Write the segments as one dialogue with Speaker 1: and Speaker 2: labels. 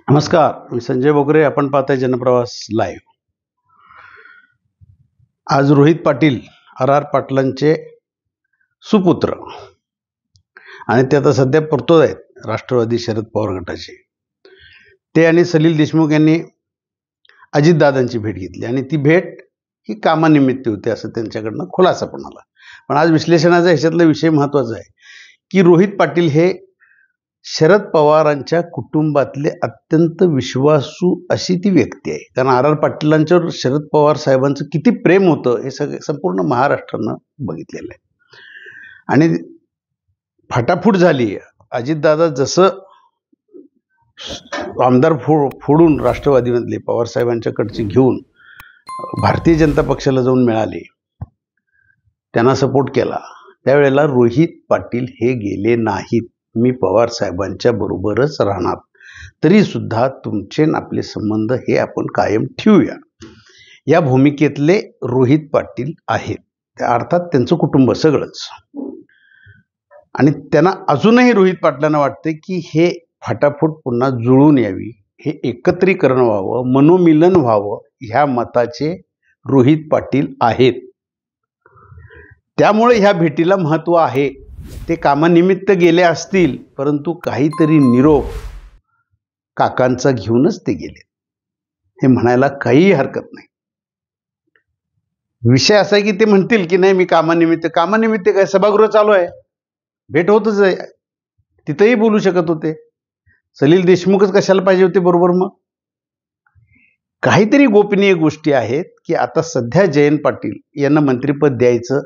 Speaker 1: नमस्कार, मी संजय बोगरे. आपण पाहताय जनप्रवास लाईव्ह. आज रोहित पाटील आर पाटलांचे सुपुत्र आणि ते आता सध्या परतोद आहेत राष्ट्रवादी शरद पवार गटाचे. ते आणि सलील देशमुख यांनी अजितदादांची भेट घेतली आणि ती भेट ही कामानिमित्त होती असं त्यांच्याकडनं खुलासा पण आला. पण आज विश्लेषणाचा ह्याच्यातला विषय महत्त्वाचा आहे की रोहित पाटील हे शरद पवारांच्या कुटुंबातले अत्यंत विश्वासू अशी ती व्यक्ती आहे. कारण आर पाटलांच्यावर शरद पवार साहेबांचं किती प्रेम होतं हे संपूर्ण महाराष्ट्रानं बघितलेलं आहे. आणि फाटाफूट झाली. अजितदादा जसं आमदार फोडून राष्ट्रवादीमधले पवार साहेबांच्याकडचे घेऊन भारतीय जनता पक्षाला जाऊन मिळाले, त्यांना सपोर्ट केला, त्यावेळेला रोहित पाटील हे गेले नाहीत. मी पवार साहेबांच्या बरोबरच राहणार, तरी सुद्धा तुमचे आपले संबंध हे आपण कायम ठेवूया, या भूमिकेतले रोहित पाटील आहेत. त्या अर्थात त्यांचं कुटुंब सगळंच. आणि त्यांना अजूनही रोहित पाटलांना वाटते की हे फाटाफूट पुन्हा जुळून यावी, हे एकत्रीकरण व्हावं, मनोमिलन व्हावं, ह्या मताचे रोहित पाटील आहेत. त्यामुळे ह्या भेटीला महत्त्व आहे. ते कामानिमित्त गेले असतील, परंतु काहीतरी निरोप काकांचा घेऊनच ते गेले, हे म्हणायला काहीही हरकत नाही. विषय असा आहे की ते म्हणतील की नाही मी कामानिमित्त काय, सभागृह चालू आहे, भेट होतच आहे, तिथंही बोलू शकत होते. सलील देशमुखच कशाला पाहिजे होते बरोबर? मग काहीतरी गोपनीय गोष्टी आहेत की आता सध्या जयंत पाटील यांना मंत्रिपद द्यायचं,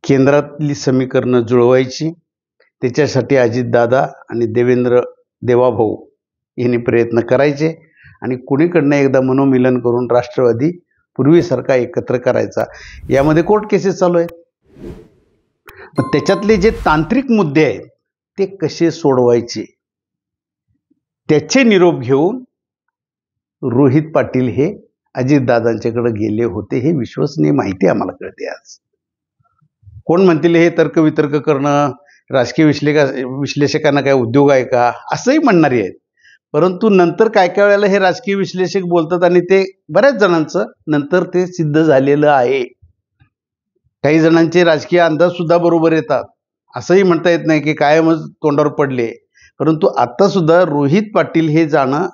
Speaker 1: केंद्रातली समीकरणं जुळवायची, त्याच्यासाठी अजितदादा आणि देवाभाऊ यांनी प्रयत्न करायचे आणि कुणीकडनं एकदा मनोमिलन करून राष्ट्रवादी पूर्वीसारखा एकत्र करायचा. यामध्ये कोर्ट केसेस चालू आहेत. मग त्याच्यातले जे तांत्रिक मुद्दे आहेत ते कसे सोडवायचे, त्याचे निरोप घेऊन रोहित पाटील हे अजितदादांच्याकडे गेले होते. हे विश्वसनीय माहिती आम्हाला कळते. आज कोण म्हणतील हे तर्कवितर्क करणं, राजकीय विश्लेषकांना काय उद्योग आहे का, असंही म्हणणारी आहेत. परंतु नंतर काय काय वेळेला हे राजकीय विश्लेषक बोलतात आणि ते बऱ्याच जणांचं नंतर ते सिद्ध झालेलं आहे. काही जणांचे राजकीय अंदाज सुद्धा बरोबर येतात. असंही म्हणता येत नाही की कायमच तोंडावर पडले. परंतु आता सुद्धा रोहित पाटील हे जाणं,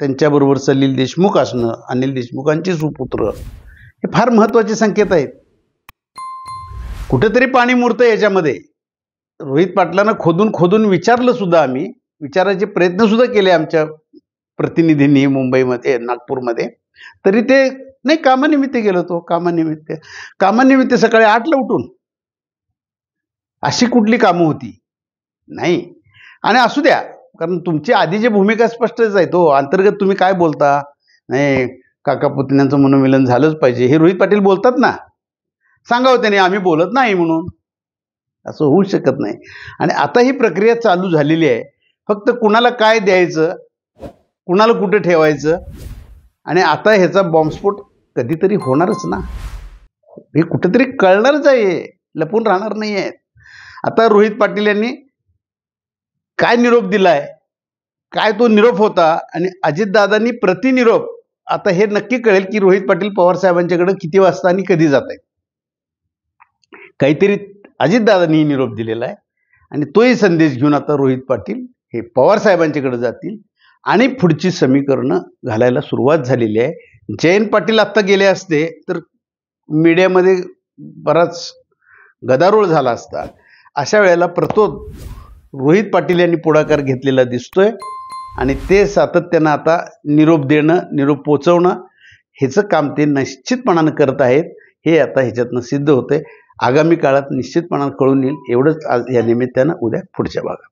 Speaker 1: त्यांच्याबरोबर सलील देशमुख असणं, अनिल देशमुखांचे सुपुत्र, हे फार महत्त्वाचे संकेत आहेत. कुठेतरी पाणी मुरतं याच्यामध्ये. रोहित पाटलांना खोदून विचारलं सुद्धा, आम्ही विचारायचे प्रयत्न सुद्धा केले आमच्या प्रतिनिधींनी मुंबईमध्ये, नागपूरमध्ये, तरी ते नाही कामानिमित्त गेलो होतो. कामानिमित्त सकाळी 8ला उठून अशी कुठली कामं होती? नाही. आणि असू द्या, कारण तुमची आधीची भूमिका स्पष्टच आहे. तो अंतर्गत तुम्ही काय बोलता, नाही काका पुतण्यांचं मनोमिलन झालंच पाहिजे, हे रोहित पाटील बोलतात ना, सांगावं त्याने, आम्ही बोलत नाही म्हणून. असं होऊ शकत नाही. आणि आता ही प्रक्रिया चालू झालेली आहे. फक्त कुणाला काय द्यायचं, कुणाला कुठे ठेवायचं, आणि आता ह्याचा बॉम्बस्फोट कधीतरी होणारच ना. हे कुठेतरी कळणारच आहे, लपून राहणार नाही आहेत. आता रोहित पाटील यांनी काय निरोप दिलाय, काय तो निरोप होता, आणि अजितदादांनी प्रतिनिरोप, आता हे नक्की कळेल की रोहित पाटील पवार साहेबांच्याकडे किती वाजता आणि कधी जात आहेत. काहीतरी अजितदादांनी निरोप दिलेला आहे आणि तोही संदेश घेऊन आता रोहित पाटील हे पवार साहेबांच्याकडे जातील आणि पुढची समीकरणं घालायला सुरुवात झालेली आहे. जयंत पाटील आत्ता गेले असते तर मीडियामध्ये बराच गदारोळ झाला असता. अशा वेळेला परतोद रोहित पाटील यांनी पुढाकार घेतलेला दिसतोय आणि ते सातत्यानं आता निरोप देणं, निरोप पोचवणं, ह्याचं काम ते निश्चितपणानं करत आहेत. हे आता ह्याच्यातनं सिद्ध होतंय. आगामी काळात निश्चितपणानं कळून येईल. एवढंच आज या निमित्तानं. उद्या पुढच्या भागात.